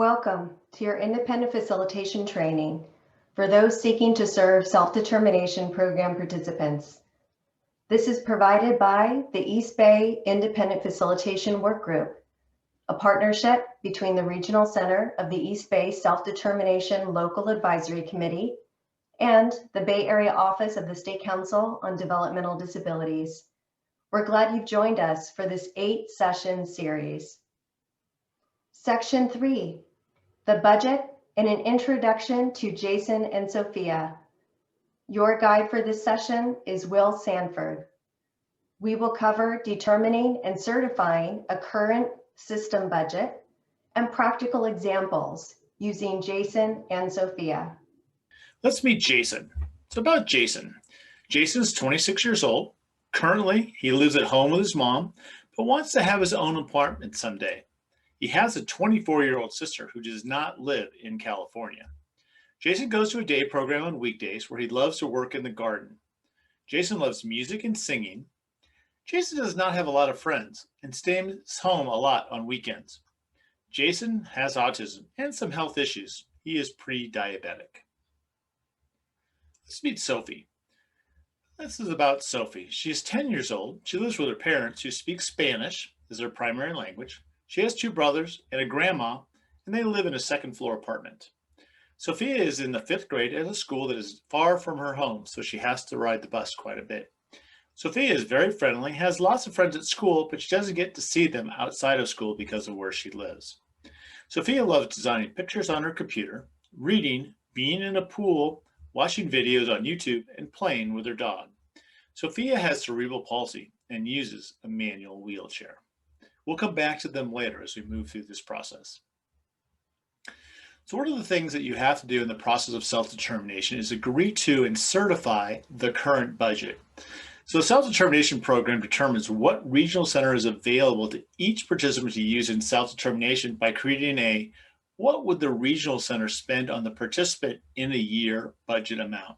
Welcome to your independent facilitation training for those seeking to serve self-determination program participants. This is provided by the East Bay Independent Facilitation Work Group, a partnership between the Regional Center of the East Bay Self-Determination Local Advisory Committee and the Bay Area Office of the State Council on Developmental Disabilities. We're glad you've joined us for this 8-session series. Section 3, the budget and an introduction to Jason and Sofia. Your guide for this session is Will Sanford. We will cover determining and certifying a current system budget and practical examples using Jason and Sofia. Let's meet Jason. It's about Jason. Jason's 26 years old. Currently, he lives at home with his mom, but wants to have his own apartment someday. He has a 24-year-old sister who does not live in California. Jason goes to a day program on weekdays where he loves to work in the garden. Jason loves music and singing. Jason does not have a lot of friends and stays home a lot on weekends. Jason has autism and some health issues. He is pre-diabetic. Let's meet Sophie. This is about Sophie. She is 10 years old. She lives with her parents who speak Spanish as their primary language. She has 2 brothers and a grandma, and they live in a second-floor apartment. Sophia is in the 5th grade at a school that is far from her home, so she has to ride the bus quite a bit. Sophia is very friendly, has lots of friends at school, but she doesn't get to see them outside of school because of where she lives. Sophia loves designing pictures on her computer, reading, being in a pool, watching videos on YouTube, and playing with her dog. Sophia has cerebral palsy and uses a manual wheelchair. We'll come back to them later as we move through this process. So one of the things that you have to do in the process of self-determination is agree to and certify the current budget. So the self-determination program determines what regional center is available to each participant to use in self-determination by creating a what would the regional center spend on the participant in a year budget amount.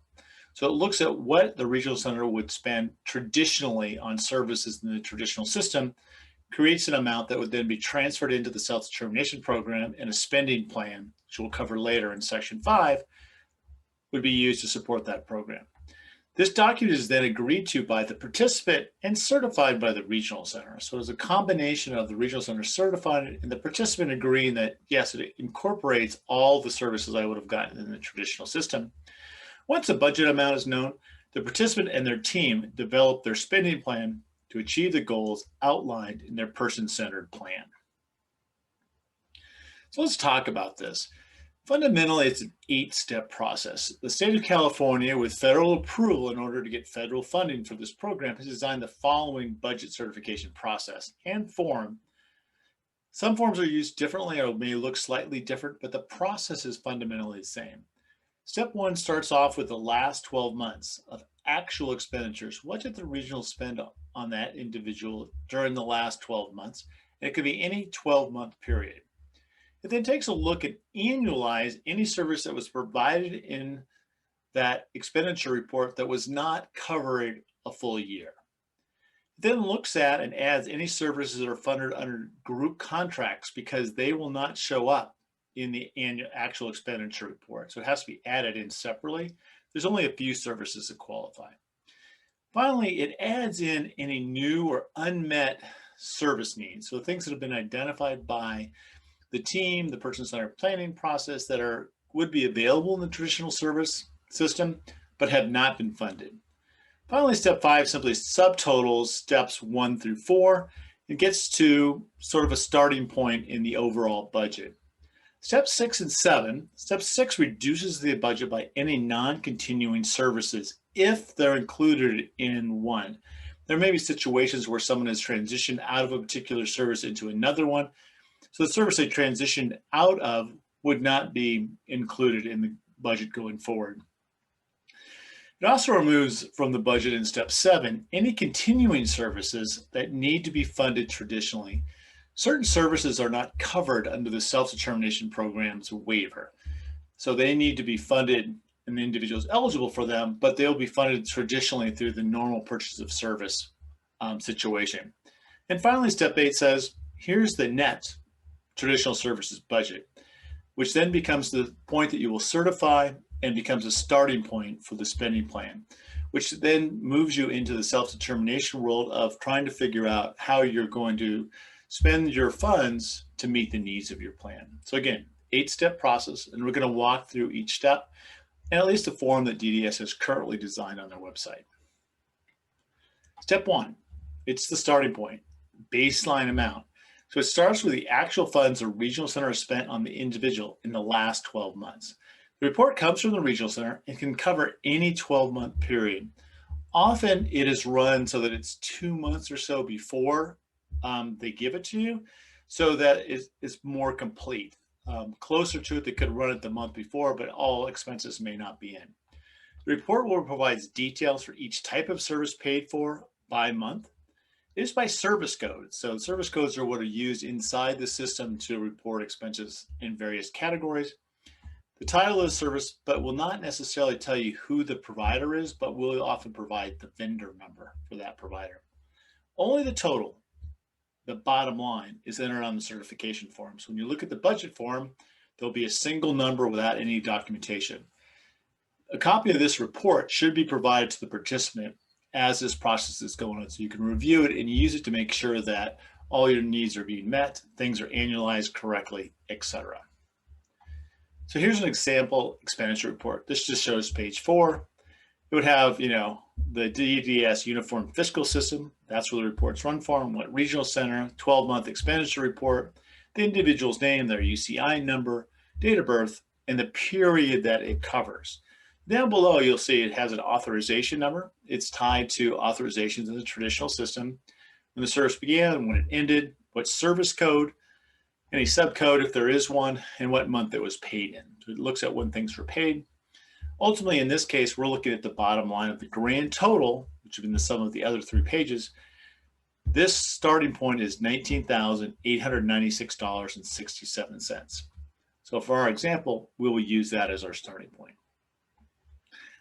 So it looks at what the regional center would spend traditionally on services in the traditional system, creates an amount that would then be transferred into the self-determination program, and a spending plan, which we'll cover later in section 5, would be used to support that program. This document is then agreed to by the participant and certified by the regional center. So it's a combination of the regional center certifying it and the participant agreeing that, yes, it incorporates all the services I would have gotten in the traditional system. Once a budget amount is known, the participant and their team develop their spending plan to achieve the goals outlined in their person-centered plan. So let's talk about this. Fundamentally, it's an 8-step process. The state of California, with federal approval in order to get federal funding for this program, has designed the following budget certification process and form. Some forms are used differently or may look slightly different, but the process is fundamentally the same. Step 1 starts off with the last 12 months of actual expenditures. What did the regional spend on that individual during the last 12 months? And it could be any 12-month period. It then takes a look at annualize any service that was provided in that expenditure report that was not covering a full year. It then looks at and adds any services that are funded under group contracts because they will not show up in the annual actual expenditure report. So it has to be added in separately. There's only a few services that qualify. Finally, it adds in any new or unmet service needs. So things that have been identified by the team, the person-centered planning process that would be available in the traditional service system, but have not been funded. Finally, step 5 simply subtotals steps 1 through 4 and gets to sort of a starting point in the overall budget. Step 6 and 7, step 6 reduces the budget by any non-continuing services if they're included in one. There may be situations where someone has transitioned out of a particular service into another one. So the service they transitioned out of would not be included in the budget going forward. It also removes from the budget in step 7 any continuing services that need to be funded traditionally. Certain services are not covered under the self-determination program's waiver. So they need to be funded and the individual is eligible for them, but they'll be funded traditionally through the normal purchase of service situation. And finally, step 8 says, here's the net traditional services budget. which then becomes the point that you will certify and becomes a starting point for the spending plan, which then moves you into the self-determination world of trying to figure out how you're going to spend your funds to meet the needs of your plan. So again, 8-step process, and we're going to walk through each step and at least the form that DDS has currently designed on their website. Step 1, it's the starting point, baseline amount. So it starts with the actual funds a regional center has spent on the individual in the last 12 months. The report comes from the regional center and can cover any 12-month period. Often it is run so that it's 2 months or so before they give it to you, so that it's more complete. Closer to it, they could run it the month before, but all expenses may not be in. The report will provide details for each type of service paid for by month. It is by service codes. So service codes are what are used inside the system to report expenses in various categories. The title of the service, but will not necessarily tell you who the provider is, but will often provide the vendor number for that provider. Only the total, the bottom line, is entered on the certification form. So when you look at the budget form, there'll be a single number without any documentation. A copy of this report should be provided to the participant as this process is going on, so you can review it and use it to make sure that all your needs are being met, things are annualized correctly, etc. So here's an example expenditure report. This just shows page 4. It would have, the DDS Uniform Fiscal System. That's where the report's run from. What regional center, 12-month expenditure report, the individual's name, their UCI number, date of birth, and the period that it covers. Down below, you'll see it has an authorization number. It's tied to authorizations in the traditional system. When the service began, when it ended, what service code, any subcode if there is one, and what month it was paid in. So it looks at when things were paid. Ultimately, in this case, we're looking at the bottom line of the grand total, which would be the sum of the other 3 pages. This starting point is $19,896.67. So for our example, we will use that as our starting point.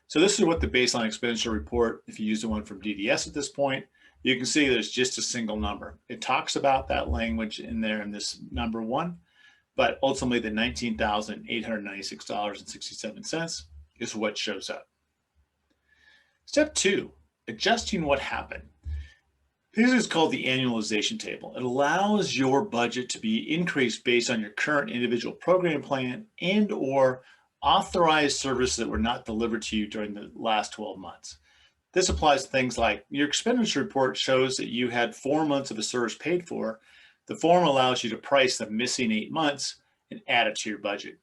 So this is what the baseline expenditure report, if you use the one from DDS at this point, you can see there's just a single number. It talks about that language in there in this number 1, but ultimately the $19,896.67 is what shows up. Step 2, adjusting what happened. This is called the annualization table. It allows your budget to be increased based on your current individual program plan and or authorized services that were not delivered to you during the last 12 months. This applies to things like your expenditure report shows that you had 4 months of a service paid for. The form allows you to price the missing 8 months and add it to your budget.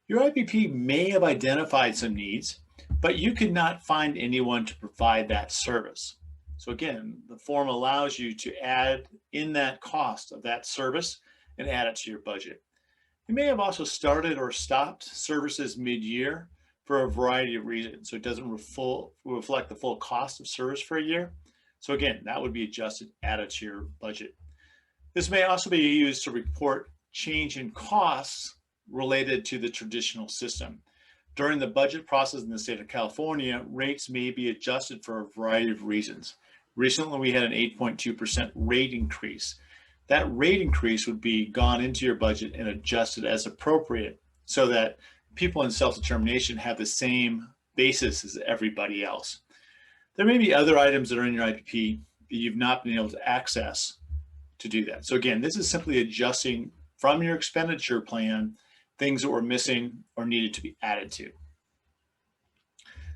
Your IPP may have identified some needs, but you could not find anyone to provide that service. So again, the form allows you to add in that cost of that service and add it to your budget. You may have also started or stopped services mid-year for a variety of reasons, so it doesn't reflect the full cost of service for a year. So again, that would be adjusted, added to your budget. This may also be used to report change in costs related to the traditional system. During the budget process in the state of California, rates may be adjusted for a variety of reasons. Recently, we had an 8.2% rate increase. That rate increase would be gone into your budget and adjusted as appropriate so that people in self-determination have the same basis as everybody else. There may be other items that are in your IPP that you've not been able to access to do that. So again, this is simply adjusting from your expenditure plan things that were missing or needed to be added to.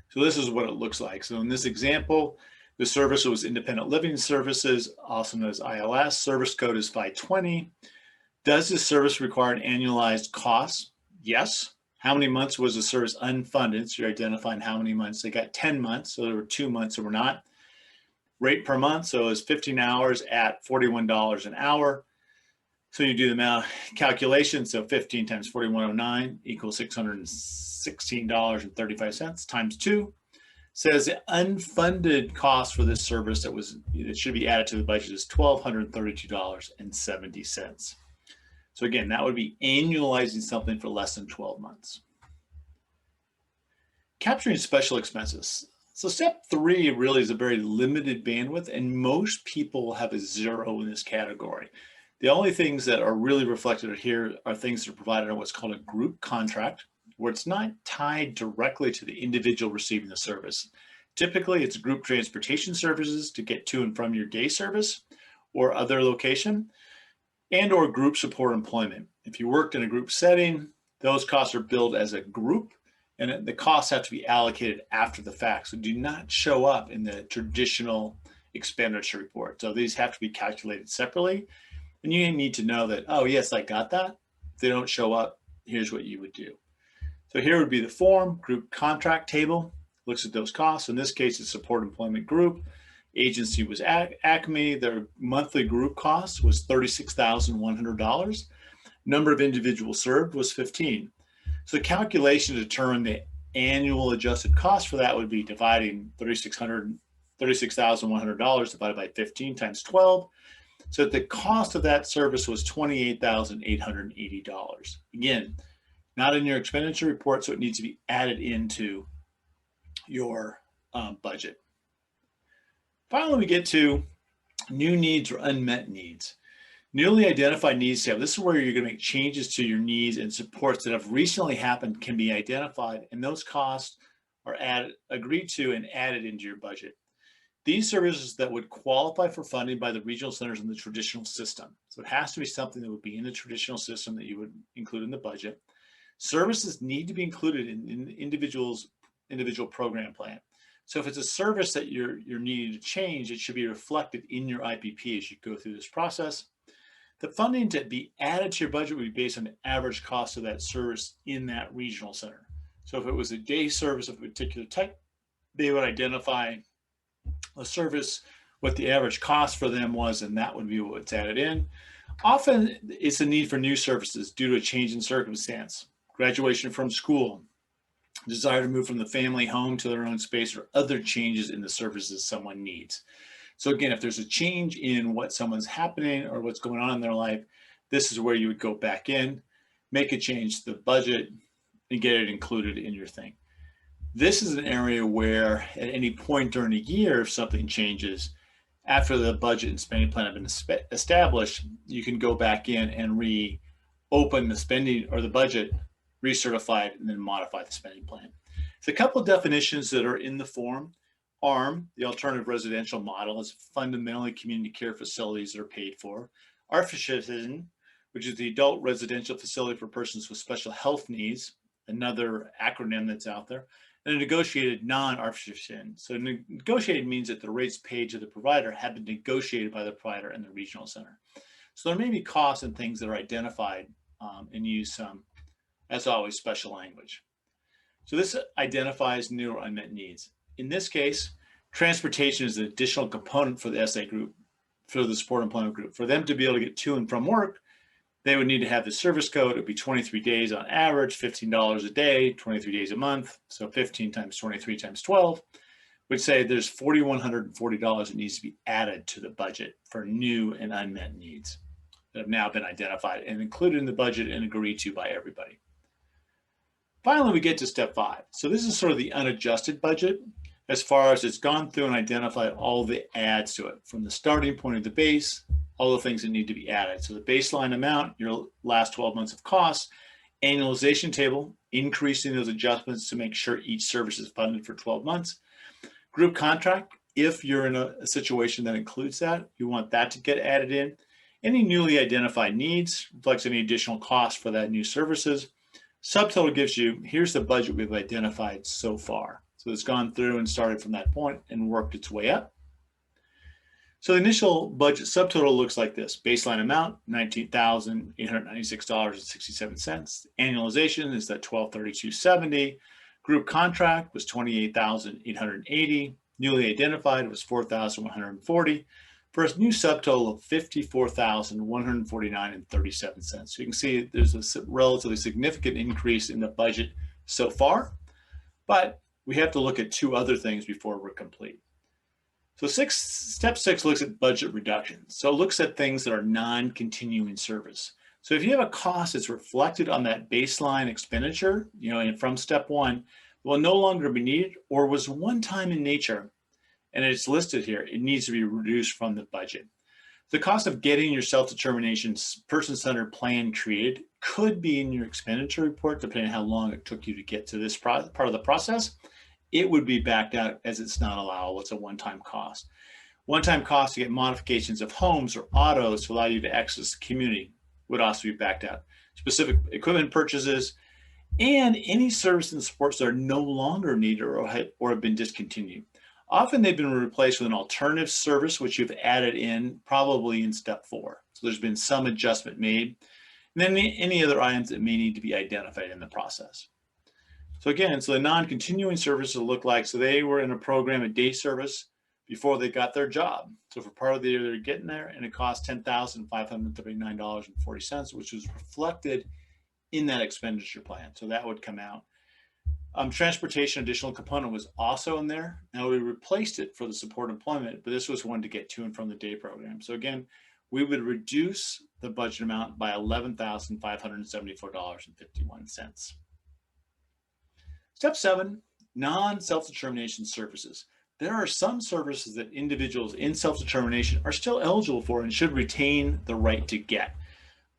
So this is what it looks like. So in this example, the service was Independent Living Services, also known as ILS. Service code is 520. Does this service require an annualized cost? Yes. How many months was the service unfunded? So you're identifying how many months. They got 10 months, so there were 2 months that were not. Rate per month, so it's 15 hours at $41 an hour. So you do the math calculation, so 15 times 4109 equals $616.35 times 2. Says the unfunded cost for this service that should be added to the budget is $1,232.70. So again, that would be annualizing something for less than 12 months. Capturing special expenses. So step 3 really is a very limited bandwidth, and most people have a 0 in this category. The only things that are really reflected here are things that are provided on what's called a group contract, where it's not tied directly to the individual receiving the service. Typically, it's group transportation services to get to and from your day service or other location, and or group support employment. If you worked in a group setting, those costs are billed as a group, and the costs have to be allocated after the fact. So do not show up in the traditional expenditure report. So these have to be calculated separately. And you need to know that, oh, yes, I got that. If they don't show up, here's what you would do. So here would be the form, group contract table, looks at those costs. In this case, it's support employment group. Agency was Acme. Their monthly group cost was $36,100. Number of individuals served was 15. So the calculation to determine the annual adjusted cost for that would be dividing $36,100 divided by 15 times 12. So the cost of that service was $28,880. Again, not in your expenditure report, so it needs to be added into your budget. Finally, we get to new needs or unmet needs. Newly identified needs tab. This is where you're going to make changes to your needs and supports that have recently happened can be identified, and those costs are agreed to and added into your budget. These services that would qualify for funding by the regional centers in the traditional system. So it has to be something that would be in the traditional system that you would include in the budget. Services need to be included in the individual program plan. So if it's a service that you're needing to change, it should be reflected in your IPP as you go through this process. The funding to be added to your budget would be based on the average cost of that service in that regional center. So if it was a day service of a particular type, they would identify a service, what the average cost for them was, and that would be what's added in. Often it's a need for new services due to a change in circumstance, graduation from school, desire to move from the family home to their own space, or other changes in the services someone needs. So again, if there's a change in what someone's happening or what's going on in their life, this is where you would go back in, make a change to the budget, and get it included in your thing. This is an area where at any point during a year, if something changes, after the budget and spending plan have been established, you can go back in and reopen the spending or the budget, recertify it, and then modify the spending plan. So a couple of definitions that are in the form. ARM, the alternative residential model, is fundamentally community care facilities that are paid for. ARFISHN, which is the adult residential facility for persons with special health needs, another acronym that's out there, and a negotiated non-ARFISHN. So negotiated means that the rates paid to the provider have been negotiated by the provider and the regional center. So there may be costs and things that are identified and use some, as always, special language. So this identifies new or unmet needs. In this case, transportation is an additional component for the SA group, for the support employment group. For them to be able to get to and from work, they would need to have the service code. It would be 23 days on average, $15 a day, 23 days a month. So 15 times 23 times 12 would say there's $4,140 that needs to be added to the budget for new and unmet needs that have now been identified and included in the budget and agreed to by everybody. Finally, we get to step 5. So this is sort of the unadjusted budget as far as it's gone through and identified all the adds to it from the starting point of the base, all the things that need to be added. So the baseline amount, your last 12 months of costs, annualization table, increasing those adjustments to make sure each service is funded for 12 months. Group contract, if you're in a situation that includes that, you want that to get added in. Any newly identified needs, reflects any additional cost for that new services. Subtotal gives you, here's the budget we've identified so far. So it's gone through and started from that point and worked its way up. So the initial budget subtotal looks like this. Baseline amount, $19,896.67. Annualization is that $1,232.70. Group contract was $28,880. Newly identified was $4,140. For a new subtotal of $54,149.37. So you can see there's a relatively significant increase in the budget so far, but we have to look at 2 other things before we're complete. So step 6 looks at budget reductions. So it looks at things that are non-continuing service. So if you have a cost that's reflected on that baseline expenditure, and from step 1, will no longer be needed or was one time in nature, and it's listed here, it needs to be reduced from the budget. The cost of getting your self-determination person-centered plan created could be in your expenditure report, depending on how long it took you to get to this part of the process. It would be backed out as it's not allowable. It's a one-time cost. One-time cost to get modifications of homes or autos to allow you to access the community would also be backed out. Specific equipment purchases and any services and supports that are no longer needed or have been discontinued. Often they've been replaced with an alternative service, which you've added in probably in step 4. So there's been some adjustment made. And then any other items that may need to be identified in the process. So again, so the non-continuing services look like, so they were in a program, a day service, before they got their job. So for part of the year, they're getting there, and it cost $10,539.40, which was reflected in that expenditure plan. So that would come out. Transportation additional component was also in there. Now we replaced it for the support employment, but this was one to get to and from the day program. So again, we would reduce the budget amount by $11,574.51. Step 7, non-self-determination services. There are some services that individuals in self-determination are still eligible for and should retain the right to get,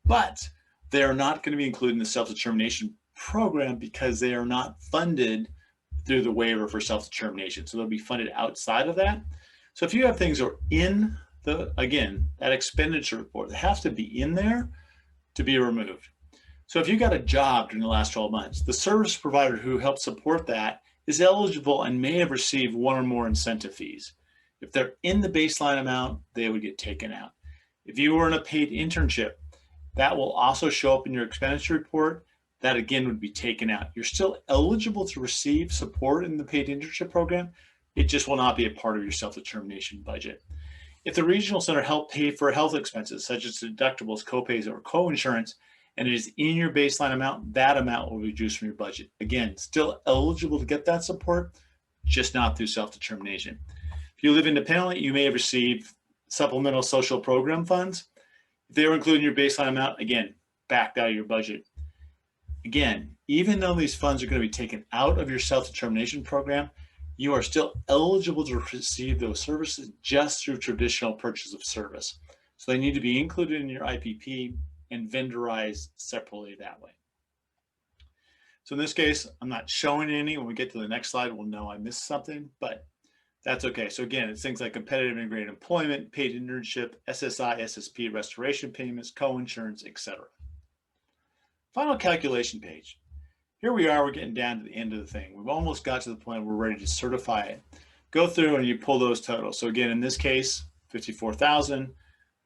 but they are not going to be included in the self-determination program because they are not funded through the waiver for self-determination. So they'll be funded outside of that. So if you have things that are in the, again, that expenditure report, they have to be in there to be removed. So if you got a job during the last 12 months, the service provider who helped support that is eligible and may have received one or more incentive fees. If they're in the baseline amount, they would get taken out. If you were in a paid internship, that will also show up in your expenditure report. That again would be taken out. You're still eligible to receive support in the paid internship program. It just will not be a part of your self-determination budget. If the regional center helped pay for health expenses, such as deductibles, copays, or co-insurance, and it is in your baseline amount, that amount will be reduced from your budget. Again, still eligible to get that support, just not through self-determination. If you live independently, you may have received supplemental social program funds. If they were included in your baseline amount, again, backed out of your budget. Again, even though these funds are going to be taken out of your self-determination program, you are still eligible to receive those services just through traditional purchase of service. So they need to be included in your IPP and vendorized separately that way. So in this case, I'm not showing any. When we get to the next slide, we'll know I missed something, but that's okay. So again, it's things like competitive integrated employment, paid internship, SSI, SSP, restoration payments, co-insurance, etc. Final calculation page. Here we are, we're getting down to the end of the thing. We've almost got to the point where we're ready to certify it. Go through and you pull those totals. So again, in this case, 54,000.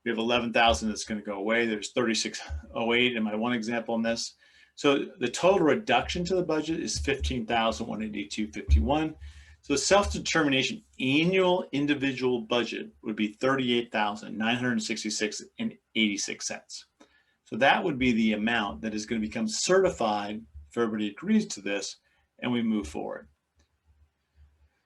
We have 11,000 that's going to go away. There's 3,608 in my one example in this. So the total reduction to the budget is 15,182.51. So the self-determination annual individual budget would be 38,966.86. So that would be the amount that is going to become certified if everybody agrees to this and we move forward.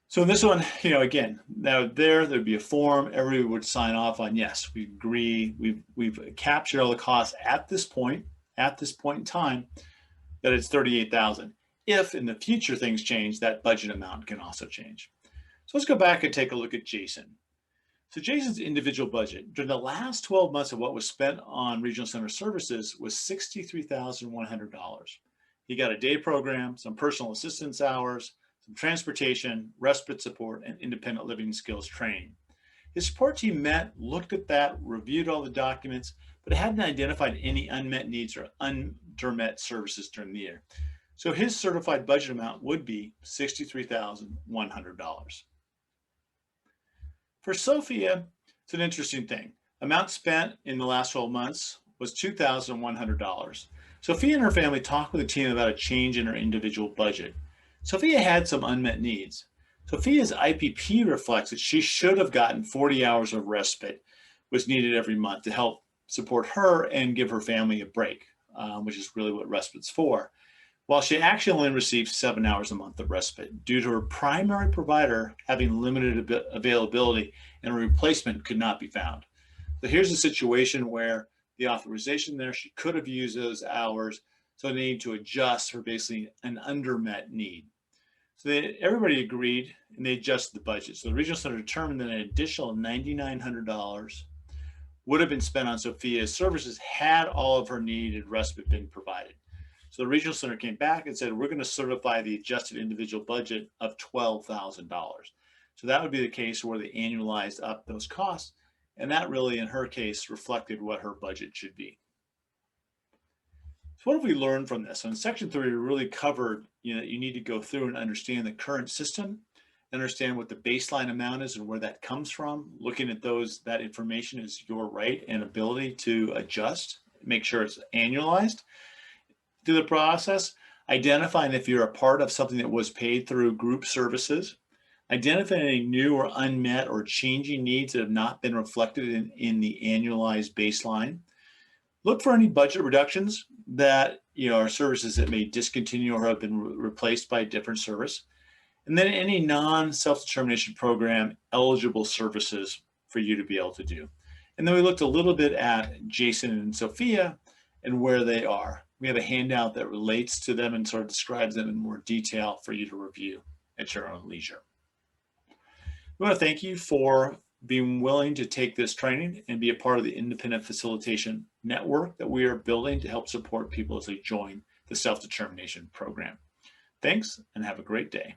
So in this one, again, there'd be a form. Everybody would sign off on, yes, we agree. We've captured all the costs at this point in time, that it's 38,000. If in the future things change, that budget amount can also change. So let's go back and take a look at Jason. So Jason's individual budget during the last 12 months of what was spent on regional center services was $63,100. He got a day program, some personal assistance hours, some transportation, respite support, and independent living skills training. His support team met, looked at that, reviewed all the documents, but hadn't identified any unmet needs or undermet services during the year. So his certified budget amount would be $63,100. For Sofia, it's an interesting thing. Amount spent in the last 12 months was $2,100. Sophia and her family talked with the team about a change in her individual budget. Sophia had some unmet needs. Sophia's IPP reflects that she should have gotten 40 hours of respite, was needed every month to help support her and give her family a break, which is really what respite's for. While she actually only received 7 hours a month of respite due to her primary provider having limited availability and a replacement could not be found. So here's a situation where the authorization there, she could have used those hours, so they need to adjust for basically an undermet need. So everybody agreed and they adjusted the budget. So the regional center determined that an additional $9,900 would have been spent on Sofia's services had all of her needed respite been provided. So the regional center came back and said, we're going to certify the adjusted individual budget of $12,000. So that would be the case where they annualized up those costs. And that really, in her case, reflected what her budget should be. So what have we learned from this? So in section 3, we really covered, you need to go through and understand the current system, understand what the baseline amount is and where that comes from. Looking at that information is your right and ability to adjust, make sure it's annualized through the process, identifying if you're a part of something that was paid through group services, identifying any new or unmet or changing needs that have not been reflected in the annualized baseline. Look for any budget reductions that are services that may discontinue or have been replaced by a different service. And then any non-self-determination program eligible services for you to be able to do. And then we looked a little bit at Jason and Sophia and where they are. We have a handout that relates to them and sort of describes them in more detail for you to review at your own leisure. We want to thank you for being willing to take this training and be a part of the independent facilitation network that we are building to help support people as they join the self-determination program. Thanks and have a great day.